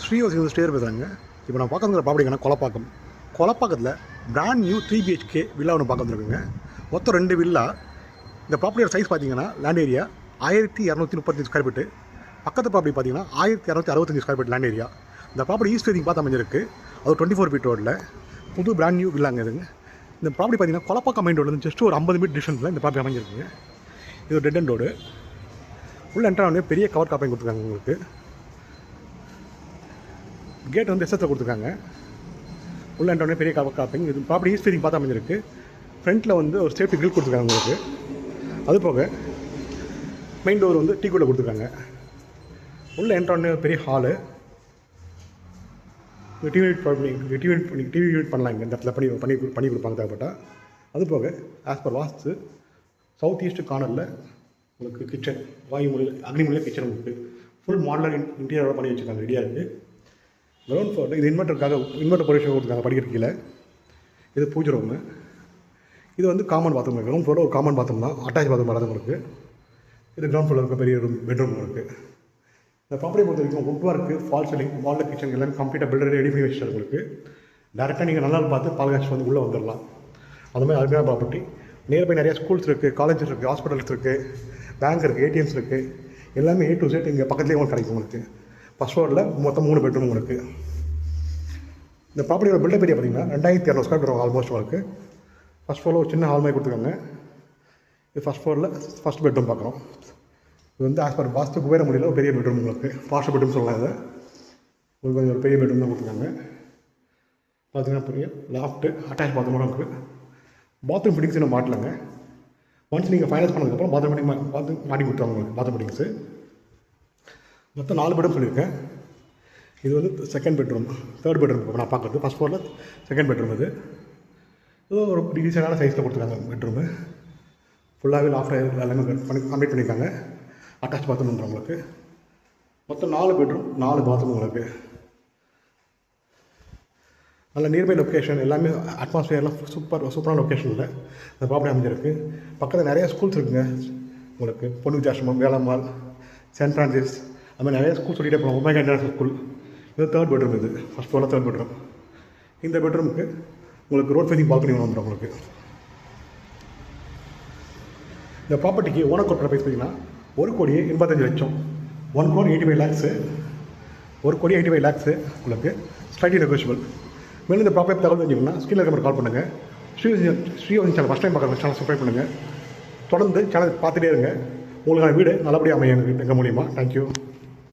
ஸ்ரீவசி stair பேசுகிறாங்க. இப்போ நான் பார்க்குற ப்ராப்பர்ட்டிங்கன்னா கொலப்பாக்கத்தில் பிராண்ட் நியூ 3 BHK வில்லா ஒன்று பார்க்க வந்துருக்குங்க. மொத்தம் 2 வில்லா. இந்த ப்ராப்பர்ட்டியோட சைஸ் பார்த்தீங்கன்னா லேண்ட் ஏரியா 1235 ஸ்கொயர் ஃபீட்டு. பக்கத்து ப்ராப்பர்ட்டி பார்த்தீங்கன்னா 1265 ஸ்கொயர் ஃபீட் லேண்ட் ஏரியா. இந்த ப்ராப்பர்ட்டி ஈஸ்ட் ஃபேசிங் பார்த்து அமைஞ்சிருக்கு. அது 24 ஃபீட் ரோடில் புது பிராண்ட் நியூ வில்லாங்க இதுங்க. இந்த ப்ராப்பர்ட்டி பார்த்தீங்கன்னா கொலப்பாக்கம் மெயின் ரோட்லேருந்து ஜஸ்ட் ஒரு 50 மீட்டர் டிஸ்டன்ஸில் இந்த ப்ராப்பர்ட்டி அமைஞ்சிருக்குங்க. இது ஒரு டெட் அண்ட் ரோடு. உள்ள என்ட்ரா வந்து பெரிய கவர் காப்பிங் கொடுத்துருக்காங்க. உங்களுக்கு கேட் வந்து எஸ்எஸ்ல கொடுத்துருக்காங்க. உள்ள என்ட்ரா பெரிய கவர் காப்பிங். இது ப்ராப்பர்ட்டி ஈஸ்ட் ஃபேசிங் பார்த்து அமைஞ்சிருக்கு. ஃப்ரண்ட்டில் வந்து ஒரு சேஃப்டி கிரில் கொடுத்துருக்காங்க உங்களுக்கு. அது போக மெயின் டோர் வந்து டீ கூட கொடுத்துருக்காங்க. உள்ள என்ட்ரானே பெரிய ஹாலு. டிவி யூனிட் பண்ணலாம். இங்கே இந்த இடத்துல பண்ணி கொடுப்பாங்க தேவைப்பட்டால். அது போக ஆஸ் பர் வாஸ்து சவுத் ஈஸ்ட் கார்னரில் உங்களுக்கு கிச்சன் வாயு மொழியில் அக்னி மொழியில் கிச்சன் உங்களுக்கு ஃபுல் மாடலர் இன்டீரியரோட பண்ணி வச்சுருக்காங்க. ரெடியாக இருக்குது. கிரவுண்ட் ஃப்ளோரில் இது இன்வெர்ட்டர் பொசிஷன் கொடுத்துருக்காங்க படிக்கிற கீழே. இது பூஜை ரூமு. இது வந்து காமன் பாத்ரூம். கிரவுண்ட் ஃப்ளோரில் ஒரு காமன் பாத்ரூம் தான். அட்டாச் பாத்ரூம் வராது உங்களுக்கு. இது கிரவுண்ட் ஃப்ளோரில் இருக்க பெரிய பெட்ரூம் இருக்குது. இந்த ப்ராப்பர்ட்டி பொறுத்த வரைக்கும் would work, fall ceiling, modeller kitchen எல்லாமே கம்ப்ளீட்டாக பில்டர் ரெடி பண்ணி வச்சுட்டு உங்களுக்கு. டேரெக்டாக நீங்கள் நல்லா பார்த்து பால் காய்ச்சி வந்து உள்ளே வந்துடலாம். அதுமாதிரி அருமையான ப்ராப்பர்ட்டி. நியர்பை நிறைய ஸ்கூல்ஸ் இருக்குது, காலேஜஸ் இருக்குது, ஹாஸ்பிட்டல்ஸ் இருக்குது, பேங்க் இருக்குது, ஏடிஎம்ஸ் இருக்குது. எல்லாமே A to Z இங்கே பக்கத்துலேயே உங்களுக்கு கிடைக்கும் உங்களுக்கு. ஃபஸ்ட் ஃப்ளோரில் மொத்தம் 3 பெட்ரூம் உங்களுக்கு. இந்த ப்ராப்பர்ட்டியோட பில்டப் ஏரியா பார்த்தீங்கன்னா 2200 ஸ்கொயர் ஃபீட் ஆல்மோஸ்ட் உங்களுக்கு. ஃபஸ்ட் ஃப்ளோரில் ஒரு சின்ன ஹால் மாதிரி கொடுத்துருக்காங்க. இது ஃபஸ்ட் ஃப்ளோரில் ஃபஸ்ட் பெட்ரூம் பார்க்குறோம். இது வந்து ஆஸ் பர் வாஸ்து குபேர முடியல ஒரு பெரிய பெட்ரூம் உங்களுக்கு. ஃபாஸ்ட் பெட்ரூம் சொல்லலாம். இதை உங்களுக்கு கொஞ்சம் ஒரு பெரிய பெட்ரூம் தான் கொடுத்துருக்காங்க. பார்த்தீங்கன்னா பெரிய லாஃப்ட்டு, அட்டாச் பாத்ரூம் உங்களுக்கு. பாத்ரூம் ஃபிட்டிங்ஸ் இன்னும் மாட்டலங்க. ஒன்ஸ் நீங்கள் ஃபைனல்ஸ் பண்ணதுக்கப்புறம் பாத்ரூம் ஃபிட்டிங் மாட்டி கொடுத்துருவாங்க உங்களுக்கு. பாத்ரூம் ஃபிட்டிங்ஸு மொத்தம் 4 பெட்ரூம் சொல்லியிருக்கேன். இது வந்து செகண்ட் பெட்ரூம், தேர்ட் பெட்ரூம் இப்போ நான் பார்க்குறது. ஃபஸ்ட் ஃப்ளோரில் செகண்ட் பெட்ரூம். இது ஒரு டீசெண்டான சைஸில் கொடுத்துருக்காங்க பெட்ரூமு. ஃபுல்லாகவே லாஃப்ட் எல்லாமே கம்ப்ளீட் பண்ணியிருக்காங்க. அட்டாச் பாத்ரூம் உங்களுக்கு. மொத்தம் 4 பெட்ரூம் 4 பாத்ரூம் உங்களுக்கு. நல்ல நியர்பை லொக்கேஷன், எல்லாமே அட்மாஸ்பியர்லாம் சூப்பரான லொக்கேஷனில் இந்த ப்ராப்பர்ட்டி அமைஞ்சிருக்கு. பக்கத்தில் நிறைய ஸ்கூல்ஸ் இருக்குங்க உங்களுக்கு. பொன்னுச்சாஷ்ரமம், வேளம்மாள், சென்ட் ஃப்ரான்சிஸ், அது மாதிரி நிறைய ஸ்கூல் சொல்லிகிட்டே போகலாம். Omega international school. இது தேர்ட் பெட்ரூம். இது ஃபஸ்ட் ஃப்ளோரில் தேர்ட் பெட்ரூம். இந்த பெட்ரூமுக்கு உங்களுக்கு ரோட் ஃபேசிங் பால்கனி வந்துடும் உங்களுக்கு. இந்த ப்ராப்பர்ட்டிக்கு ஓனர் கோட் ப்ரைஸ் பார்த்தீங்கன்னா 1,85,00,000. 1,85 lakhs. 1,85 lakhs உங்களுக்கு. Slightly negotiable. மேலும் இந்த ப்ராப்பர்ட்டி தகவல் தெரிஞ்சுக்கணும்னா ஸ்கிரீனில் இருக்க கால் பண்ணுங்கள். ஸ்ரீவசி சேனல் ஃபஸ்ட் டைம் பார்க்குற சேனல் சப்ஸ்கிரைப் பண்ணுங்கள். தொடர்ந்து சேனல் பார்த்துட்டே இருங்க. உங்களுக்கான வீடு நல்லபடியாக அமையும் எங்கள் மூலியமாக. தேங்க்யூ.